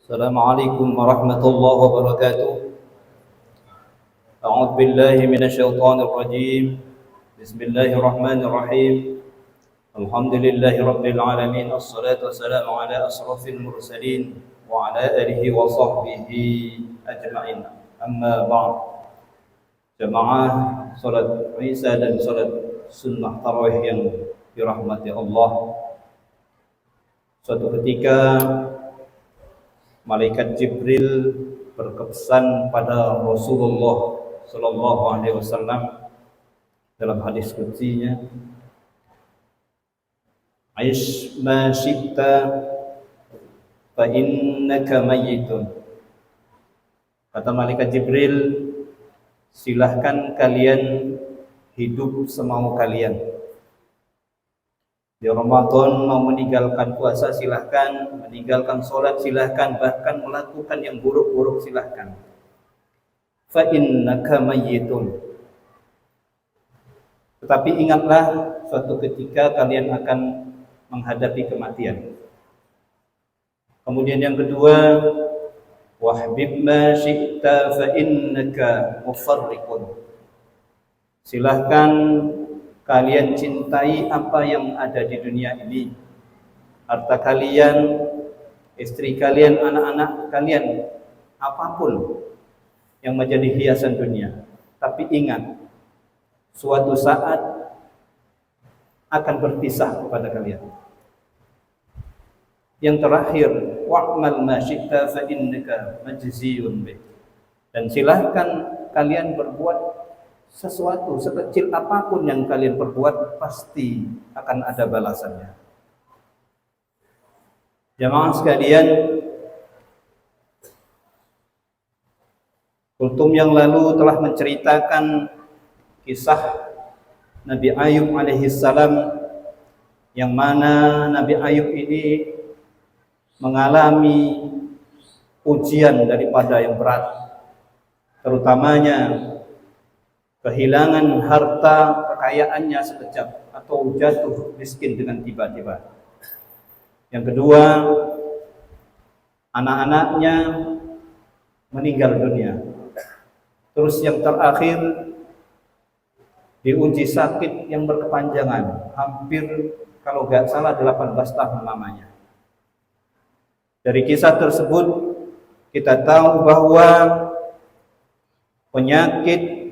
Assalamualaikum warahmatullahi wabarakatuh. A'udzu billahi minasyaitonir rajim. Bismillahirrahmanirrahim. Alhamdulillahi rabbil alamin. Wassalatu wassalamu ala asrafil mursalin wa ala alihi wa sahbihi ajma'in. Amma ba'd. Jamaah salat Isya dan salat sunnah tarawih yang dirahmati Allah. Suatu ketika Malaikat Jibril berkesan pada Rasulullah sallallahu alaihi wasallam dalam hadis qudsinya, "Aish ma syi'ta fa innaka mayyitun." Kata Malaikat Jibril, silahkan kalian hidup semau kalian. Di Ramadan mau meninggalkan puasa silahkan, meninggalkan sholat silahkan, bahkan melakukan yang buruk-buruk silahkan. Fa innaka mayyitun. Tetapi ingatlah suatu ketika kalian akan menghadapi kematian. Kemudian yang kedua, wahbib ma syi'ta fa innaka mufarriqun. Silahkan kalian cintai apa yang ada di dunia ini, harta kalian, istri kalian, anak-anak kalian, apapun yang menjadi hiasan dunia. Tapi ingat, suatu saat akan berpisah kepada kalian. Yang terakhir, wa'mal ma syi'ta fa innaka majziyun bih. Dan silahkan kalian berbuat sesuatu sekecil apapun yang kalian perbuat, pasti akan ada balasannya. Jamaah sekalian, kultum yang lalu telah menceritakan kisah Nabi Ayub alaihi salam, yang mana Nabi Ayub ini mengalami ujian daripada yang berat, terutamanya kehilangan harta kekayaannya sekejap atau jatuh miskin dengan tiba-tiba. Yang kedua, anak-anaknya meninggal dunia. Terus yang terakhir, diuji sakit yang berkepanjangan, hampir kalau gak salah 18 tahun lamanya. Dari kisah tersebut kita tahu bahwa penyakit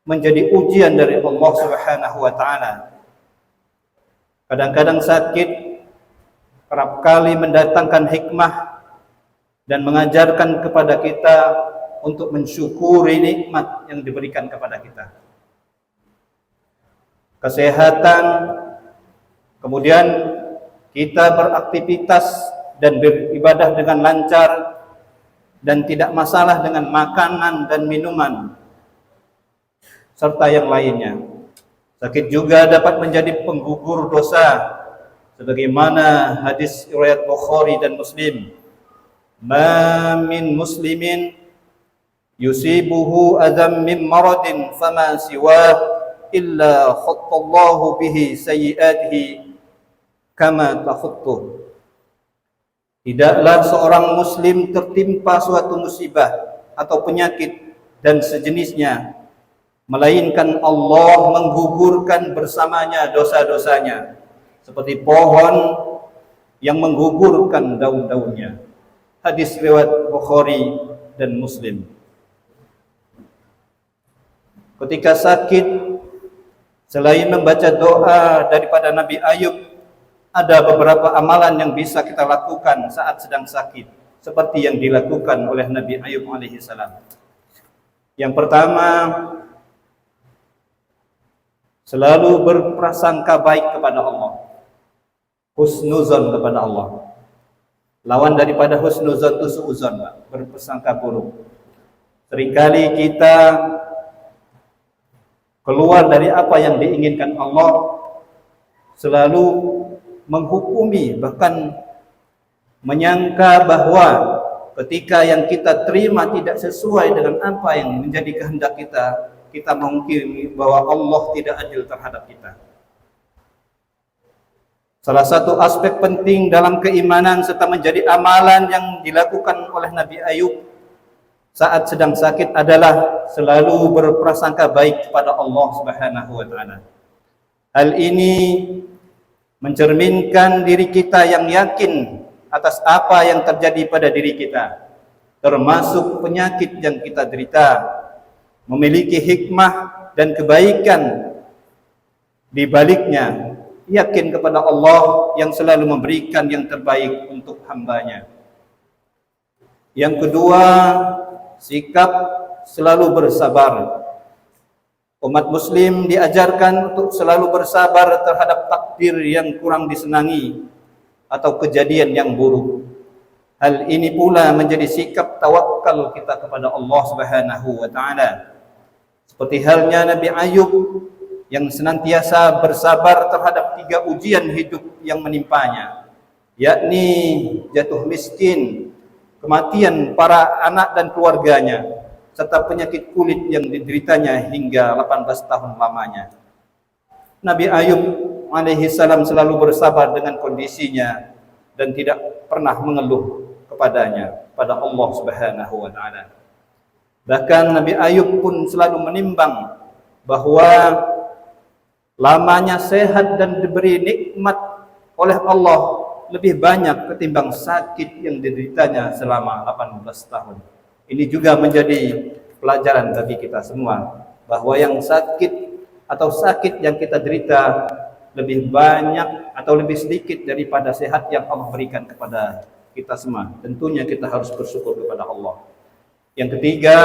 menjadi ujian dari Allah Subhanahu wa taala. Kadang-kadang sakit kerap kali mendatangkan hikmah dan mengajarkan kepada kita untuk mensyukuri nikmat yang diberikan kepada kita. Kesehatan, kemudian kita beraktivitas dan beribadah dengan lancar dan tidak masalah dengan makanan dan minuman serta yang lainnya. Sakit juga dapat menjadi penggugur dosa, sebagaimana hadis riwayat Bukhari dan Muslim, "Ma min muslimin yusibuhu adam min maradin fama siwa illa khattallahu bihi sayyi'atihi kama takhuttu." Tidaklah seorang muslim tertimpa suatu musibah atau penyakit dan sejenisnya, melainkan Allah menggugurkan bersamanya dosa-dosanya, seperti pohon yang menggugurkan daun-daunnya. Hadis riwayat Bukhari dan Muslim. Ketika sakit, selain membaca doa daripada Nabi Ayub, ada beberapa amalan yang bisa kita lakukan saat sedang sakit, seperti yang dilakukan oleh Nabi Ayub alaihi salam. Yang pertama, selalu berprasangka baik kepada Allah, husnuzon kepada Allah. Lawan daripada husnuzon itu suuzon, berprasangka buruk. Seringkali kita keluar dari apa yang diinginkan Allah, selalu menghukumi, bahkan menyangka bahwa ketika yang kita terima tidak sesuai dengan apa yang menjadi kehendak kita, kita mengungkiri bahwa Allah tidak adil terhadap kita. Salah satu aspek penting dalam keimanan serta menjadi amalan yang dilakukan oleh Nabi Ayub saat sedang sakit adalah selalu berprasangka baik kepada Allah Subhanahu wa taala. Hal ini mencerminkan diri kita yang yakin atas apa yang terjadi pada diri kita, termasuk penyakit yang kita derita, memiliki hikmah dan kebaikan di baliknya. Yakin kepada Allah yang selalu memberikan yang terbaik untuk hambanya. Yang kedua, sikap selalu bersabar. Umat muslim diajarkan untuk selalu bersabar terhadap takdir yang kurang disenangi atau kejadian yang buruk. Hal ini pula menjadi sikap tawakal kita kepada Allah Subhanahu wa taala. Seperti halnya Nabi Ayub yang senantiasa bersabar terhadap 3 ujian hidup yang menimpanya, yakni jatuh miskin, kematian para anak dan keluarganya, serta penyakit kulit yang dideritanya hingga 18 tahun lamanya. Nabi Ayub alaihi salam selalu bersabar dengan kondisinya dan tidak pernah mengeluh kepadanya, pada Allah Subhanahu wa taala. Bahkan Nabi Ayub pun selalu menimbang bahwa lamanya sehat dan diberi nikmat oleh Allah lebih banyak ketimbang sakit yang dideritanya selama 18 tahun. Ini juga menjadi pelajaran bagi kita semua, bahwa yang sakit atau sakit yang kita derita lebih banyak atau lebih sedikit daripada sehat yang Allah berikan kepada kita semua. Tentunya kita harus bersyukur kepada Allah. Yang ketiga,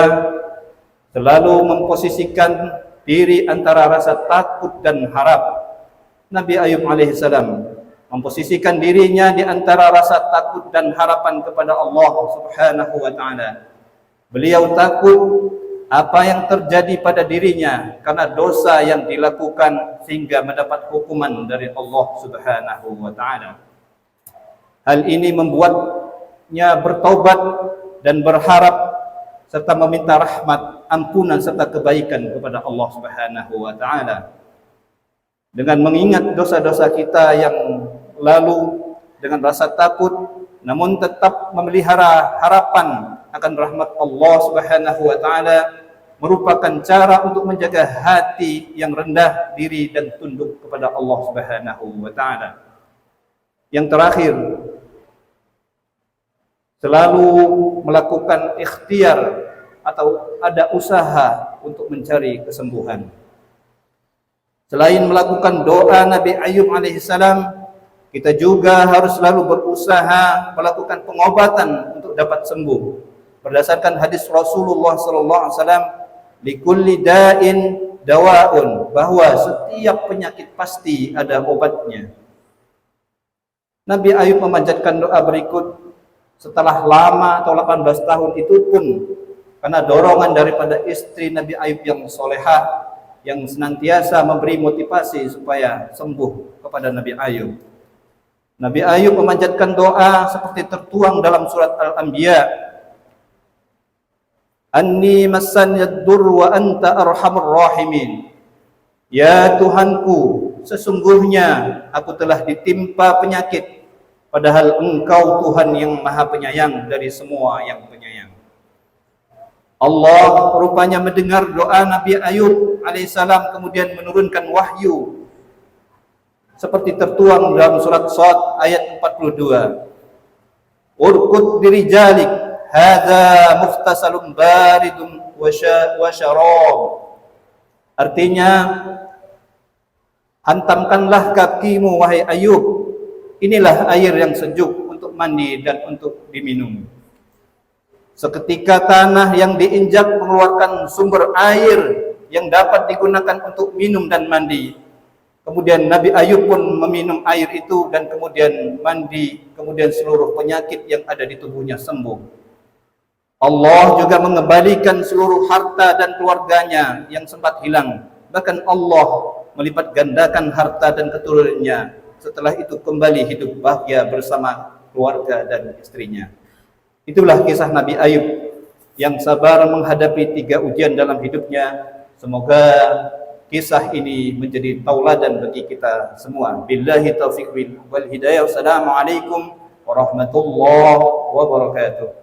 selalu memposisikan diri antara rasa takut dan harap. Nabi Ayub alaihissalam memposisikan dirinya di antara rasa takut dan harapan kepada Allah Subhanahu wa taala. Beliau takut apa yang terjadi pada dirinya karena dosa yang dilakukan sehingga mendapat hukuman dari Allah Subhanahu wa taala. Hal ini membuatnya bertaubat dan berharap serta meminta rahmat, ampunan serta kebaikan kepada Allah Subhanahu wa taala. Dengan mengingat dosa-dosa kita yang lalu dengan rasa takut, namun tetap memelihara harapan akan rahmat Allah Subhanahu wa taala, merupakan cara untuk menjaga hati yang rendah diri dan tunduk kepada Allah Subhanahu wa taala. Yang terakhir, selalu melakukan ikhtiar atau ada usaha untuk mencari kesembuhan. Selain melakukan doa Nabi Ayub alaihissalam, kita juga harus selalu berusaha melakukan pengobatan untuk dapat sembuh. Berdasarkan hadis Rasulullah sallallahu alaihi wasallam, likulli da'in dawaun, bahwa setiap penyakit pasti ada obatnya. Nabi Ayub memanjatkan doa berikut setelah lama atau 18 tahun itu pun karena dorongan daripada istri Nabi Ayub yang solehah, yang senantiasa memberi motivasi supaya sembuh kepada Nabi Ayub. Nabi Ayub memanjatkan doa seperti tertuang dalam surat Al-Anbiya. Anni massanyad dur wa anta arhamur rahimin. Ya Tuhanku, sesungguhnya aku telah ditimpa penyakit, padahal Engkau Tuhan yang Maha Penyayang dari semua yang penyayang. Allah rupanya mendengar doa Nabi Ayub alaihissalam, kemudian menurunkan wahyu seperti tertuang dalam surat Shad ayat 42. Urkud birijalik hadza mukhtasalun baridun wa syarab. Artinya, hantamkanlah kakimu wahai Ayub, inilah air yang sejuk untuk mandi dan untuk diminum. Seketika tanah yang diinjak mengeluarkan sumber air yang dapat digunakan untuk minum dan mandi. Kemudian Nabi Ayub pun meminum air itu dan kemudian mandi, kemudian seluruh penyakit yang ada di tubuhnya sembuh. Allah juga mengembalikan seluruh harta dan keluarganya yang sempat hilang. Bahkan Allah melipat gandakan harta dan keturunannya. Setelah itu kembali hidup bahagia bersama keluarga dan istrinya. Itulah kisah Nabi Ayub yang sabar menghadapi 3 ujian dalam hidupnya. Semoga kisah ini menjadi tauladan bagi kita semua. Billahi taufiq wal hidayah. Wassalamualaikum warahmatullahi wabarakatuh.